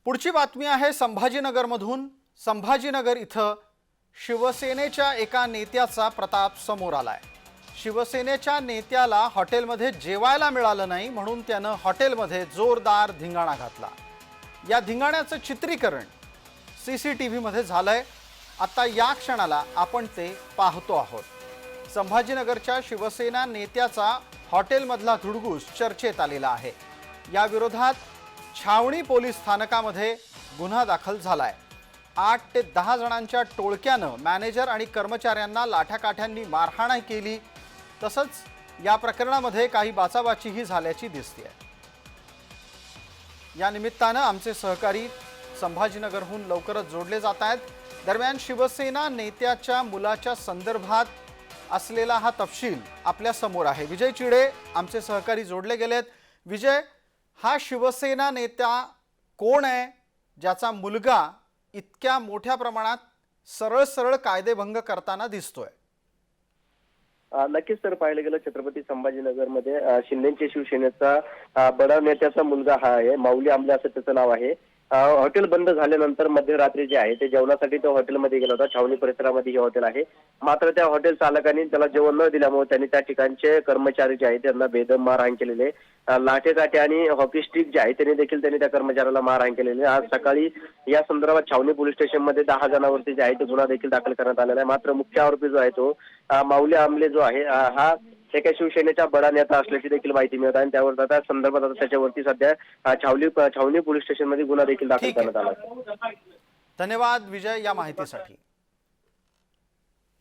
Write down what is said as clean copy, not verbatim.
पुढची बातमी आहे संभाजीनगरमधून। संभाजीनगर इथं शिवसेनेच्या एका नेत्याचा प्रताप समोर आलाय। शिवसेनेच्या नेत्याला हॉटेलमध्ये जेवायला मिळालं नाही म्हणून त्यानं हॉटेलमध्ये जोरदार धिंगाणा घातला। या धिंगाण्याचं चित्रीकरण सीसीटीव्ही मध्ये झालंय। आता या क्षणाला आपण ते पाहतो आहोत। संभाजीनगरच्या शिवसेना नेत्याचा हॉटेलमधला धुडगूस चर्चेत आलेला आहे। या विरोधात छावणी पोलीस स्थानकामध्ये गुन्हा दाखल झालाय। 8 ते 10 जणांच्या टोळक्यानं मॅनेजर आणि कर्मचाऱ्यांना लाठाकाठ्यांनी मारहाण केली। तसंच या प्रकरणामध्ये काही बाचाबाचीही झाल्याची दिसते। या निमित्तानं आमचे सहकारी संभाजीनगरहून लवकरच जोडले जात आहेत। दरम्यान शिवसेना नेत्याच्या मुलाच्या संदर्भात असलेला हा तपशील आपल्या समोर आहे। विजय चिडे आमचे सहकारी जोडले गेलेत। विजय, हा शिवसेना नेता कोण आहे ज्याचा मुलगा इतक्या मोठ्या प्रमाणात सरळ कायदेभंग करताना दिसतोय? नक्कीच सर, पाहिलं गेलं छत्रपती संभाजीनगरमध्ये शिंदेच्या शिवसेनेचा बडा नेत्याचा मुलगा हा आहे। माऊली आंबले असं त्याचं नाव आहे। हॉटेल बंद झाल्यानंतर मध्यरात्री जे आहे ते जेवणासाठी तो हॉटेलमध्ये गेला होता। छावणी परिसरामध्ये हे हॉटेल आहे। मात्र त्या हॉटेल चालकांनी त्याला जेवण न दिल्यामुळे त्यांनी त्या ठिकाणचे कर्मचारी जे आहेत त्यांना बेदम मारहाण केलेले। लाठेकाठी आणि हॉकी स्टिक जे आहे त्यांनी त्या कर्मचाऱ्याला मारहाण केलेली। आज सकाळी या संदर्भात छावणी पोलीस स्टेशनमध्ये 10 जणांवरती जे आहे ते गुन्हा देखील दाखल करण्यात आलेला आहे। मात्र मुख्य आरोपी जो आहे तो माऊली आंबले जो आहे हा एका शिवसेनेचा बडा नेता असल्याची देखील माहिती मिळत आहे। आणि त्यावर त्या संदर्भात आता त्याच्यावरती सध्या छावणी पोलीस स्टेशनमध्ये गुन्हा देखील दाखल करण्यात आला आहे। धन्यवाद विजय या माहितीसाठी।